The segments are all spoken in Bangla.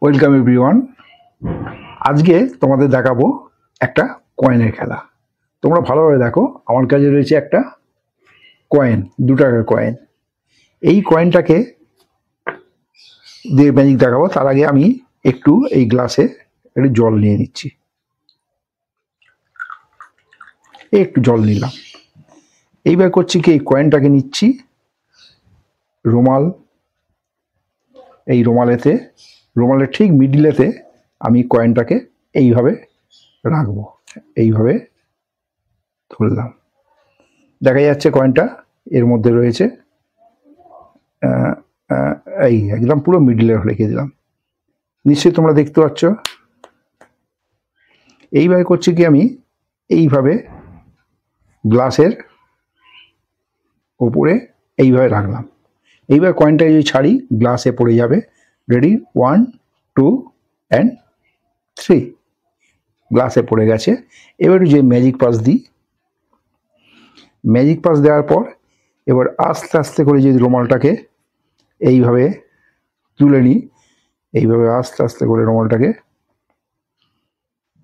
Welcome everyone. আজকে তোমাদের দেখাবো একটা কয়েনের খেলা। তোমরা ভালোভাবে দেখো। আমার কাছে রয়েছে একটা কয়েন, 2 টাকার কয়েন। এই কয়েনটাকে দিয়ে ম্যাজিক দেখাবো। তার আগে আমি একটু এই গ্লাসে একটু জল নিয়ে নিচ্ছি। একটু জল নিলাম। এইবার করছি কি, এই কয়েনটাকে নিচ্ছি রুমাল, এই রুমালের ঠিক মিডিলেতে আমি কয়েনটাকে এইভাবে রাখবো। এইভাবে ধরলাম, দেখা যাচ্ছে কয়েনটা এর মধ্যে রয়েছে। এই একদম পুরো মিডিলে রেখে দিলাম। নিশ্চয়ই তোমরা দেখতে পাচ্ছ। এইভাবে করছি কি, আমি এইভাবে গ্লাসের উপরে এইভাবে রাখলাম। এইবার কয়েনটা যদি ছাড়ি গ্লাসে পড়ে যাবে। রেডি, 1 2 and 3, গ্লাসে পড়ে গেছে। এবার যে ম্যাজিক পাস দিই, ম্যাজিক পাস দেওয়ার পর এবার আস্তে আস্তে করে যদি রুমালটাকে এইভাবে তুলে নিই, এইভাবে আস্তে আস্তে করে রুমালটাকে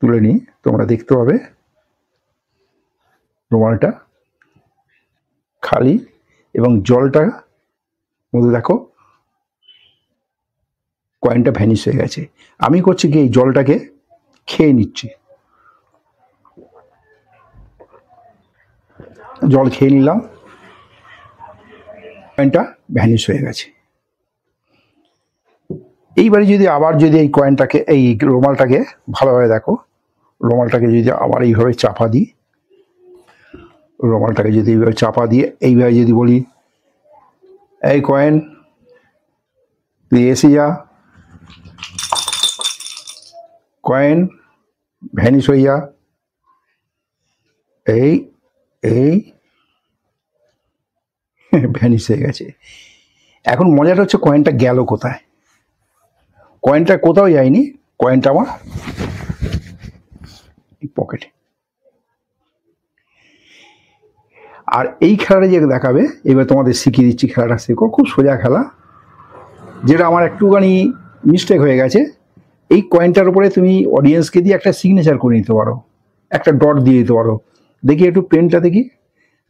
তুলে নিই, তোমরা দেখতে পাবে রুমালটা খালি এবং জলটা মধ্যে দেখো কয়েনটা ভ্যানিশ হয়ে গেছে। আমি করছি কি, এই জলটাকে খেয়ে নিচ্ছি। জল খেয়ে নিলাম, কয়েনটা ভ্যানিশ হয়ে গেছে। এইবারে যদি আবার যদি এই কয়েনটাকে, এই রুমালটাকে ভালোভাবে দেখো, রুমালটাকে যদি আবার এইভাবে চাপা দিই, রুমালটাকে যদি এইভাবে চাপা দিয়ে এইভাবে যদি বলি, এই কয়েন তুই এসে যা, কয়েন ভ্যানিশ হয়ে যা, এই এই ভ্যানিশ হয়ে গেছে। এখন মজাটা হচ্ছে কয়েনটা গেল কোথায়। কয়েনটা কোথাও যায়নি, কয়েনটা আমার পকেটে। আর এই খেলাটা যে দেখাবে, এবার তোমাদের শিখিয়ে দিচ্ছি। খেলাটা শেখো, খুব সোজা খেলা, যেটা আমার একটুখানি মিস্টেক হয়ে গেছে। এই কয়েনটার উপরে তুমি অডিয়েন্সকে দিয়ে একটা সিগনেচার করে নিতে পারো, একটা ডট দিয়ে দিতে পারো। দেখি একটু পেনটা দেখি,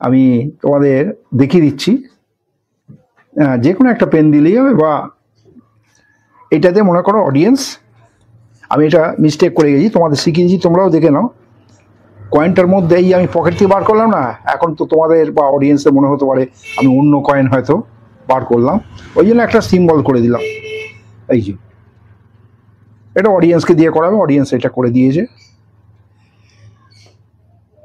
আমি তোমাদের দেখিয়ে দিচ্ছি। যে কোনো একটা পেন দিলেই হবে, বা এটাতে মনে করো অডিয়েন্স। আমি এটা মিস্টেক করে গেছি, তোমাদের শিখিয়ে দিচ্ছি, তোমরাও দেখে নাও। কয়েনটার মধ্যে এই আমি পকেট থেকে বার করলাম না, এখন তো তোমাদের বা অডিয়েন্সের মনে হতে পারে আমি অন্য কয়েন হয়তো বার করলাম, ওই জন্য একটা সিম্বল করে দিলাম। এই যে এটা অডিয়েন্সকে দিয়ে করাবে, অডিয়েন্স এটা করে দিয়েছে।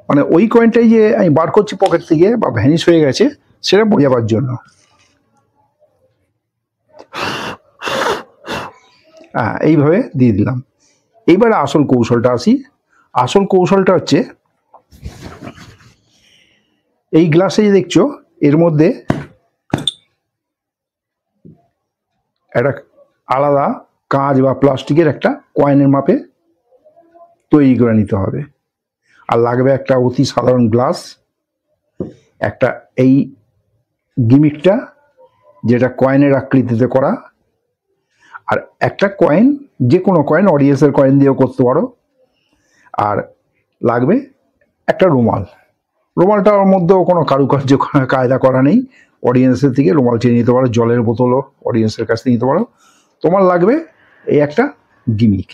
মানে ওই কয়েনটাই যে আমি বার করছি পকেট থেকে বা ভ্যানিশ হয়ে গেছে, সেটা বোঝাবার জন্য। এইভাবে দিয়ে দিলাম। এইবারে আসল কৌশলটা আসি। আসল কৌশলটা হচ্ছে, এই গ্লাসে যে দেখছো এর মধ্যে একটা আলাদা কাঁচ বা প্লাস্টিকের একটা কয়েনের মাপে তৈরি করে নিতে হবে। আর লাগবে একটা অতি সাধারণ গ্লাস, একটা এই গিমিকটা যেটা কয়েনের আকৃতিতে করা, আর একটা কয়েন, যে কোনো কয়েন, অডিয়েন্সের কয়েন দিয়েও করতে পারো। আর লাগবে একটা রুমাল। রুমালটার মধ্যেও কোনো কারুকার্য কায়দা করা নেই, অডিয়েন্সের থেকে রুমাল চেয়ে নিতে পারো, জলের বোতলও অডিয়েন্সের কাছ থেকে নিতে পারো। তোমার লাগবে এই একটা গিমিক।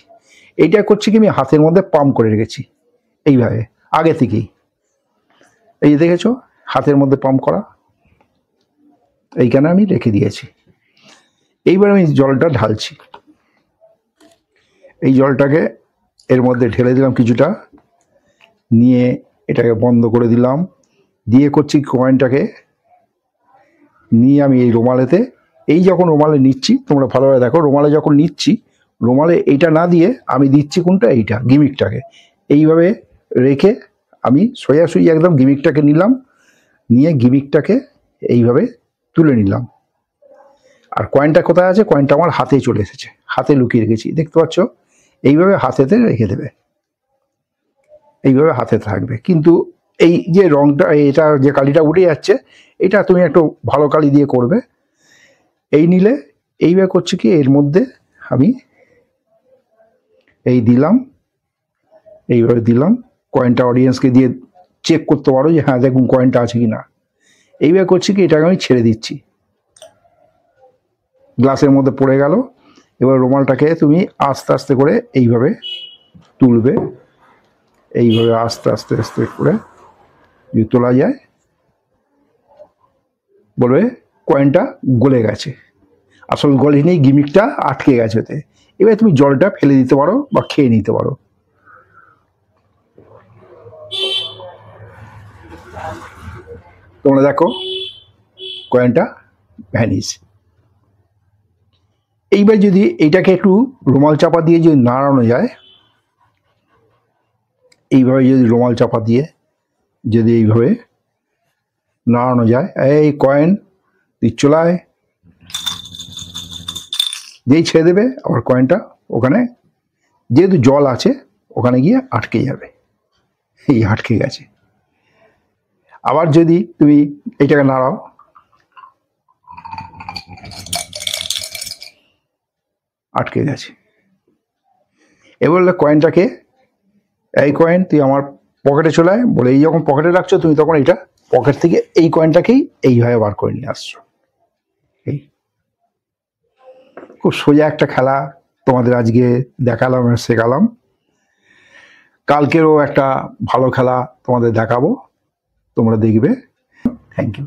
এইটা করছি কি, আমি হাতের মধ্যে পাম্প করে রেখেছি এইভাবে আগে থেকেই। এই দেখেছো হাতের মধ্যে পাম্প করা, এইখানে আমি রেখে দিয়েছি। এইবার আমি জলটা ঢালছি। এই জলটাকে এর মধ্যে ঢেলে দিলাম কিছুটা, নিয়ে এটাকে বন্ধ করে দিলাম। দিয়ে করছি কয়েনটাকে নিয়ে আমি এই রুমালেতে, এই যখন রুমালে নিচ্ছি, তোমরা ভালোভাবে দেখো, রুমালে যখন নিচ্ছি, রুমালে এইটা না দিয়ে আমি দিচ্ছি কোনটা, এইটা গিমিকটাকে এইভাবে রেখে আমি সোজাসুজি একদম গিমিকটাকে নিলাম, নিয়ে গিমিকটাকে এইভাবে তুলে নিলাম। আর কয়েনটা কোথায় আছে, কয়েনটা আমার হাতে চলে এসেছে, হাতে লুকিয়ে রেখেছি, দেখতে পাচ্ছ। এইভাবে হাতেতে রেখে দেবে, এইভাবে হাতে থাকবে। কিন্তু এই যে রংটা, এটা যে কালিটা উঠে যাচ্ছে, এটা তুমি একটু ভালো কালি দিয়ে করবে। এই নিলে এইভাবে করছি কি, এর মধ্যে আমি এই দিলাম, এইভাবে দিলাম। কয়েনটা অডিয়েন্সকে দিয়ে চেক করতে পারো যে হ্যাঁ দেখুন কয়েনটা আছে কি না। এইভাবে করছি কি, এটাকে আমি ছেড়ে দিচ্ছি, গ্লাসের মধ্যে পড়ে গেল। এবার রুমালটাকে তুমি আস্তে আস্তে করে এইভাবে তুলবে, এইভাবে আস্তে আস্তে আস্তে করে যদি তোলা যায়, বলবে কয়েনটা গলে গেছে। আসল গলেনি, গিমিকটা আটকে গেছে ওতে। এবার তুমি জলটা ফেলে দিতে পারো বা খেয়ে নিতে পারো। তোমরা দেখো কয়েনটা ভ্যানিশ। এইবার যদি এইটাকে একটু রুমাল চাপা দিয়ে যদি নাড়ানো যায়, এইভাবে যদি রুমাল চাপা দিয়ে যদি এইভাবে নাড়ানো যায়, এই কয়েন তুই চলায়, যেই ছেড়ে দেবে আবার কয়েনটা ওখানে যেহেতু জল আছে ওখানে গিয়ে আটকে যাবে, এই আটকে গেছে। আবার যদি তুমি এইটাকে নাড়াও, আটকে গেছে। এবার কয়েনটাকে, এই কয়েন তুই আমার পকেটে চলে আয় বলে, এই যখন পকেটে রাখছো তুমি তখন এটা পকেট থেকে এই কয়েনটাকেই এইভাবে বার করে নিয়ে আসছো। এই খুব সোজা একটা খেলা তোমাদের আজকে দেখালাম, শেখালাম। কালকেরও একটা ভালো খেলা তোমাদের দেখাবো, তোমরা দেখবে। Thank you.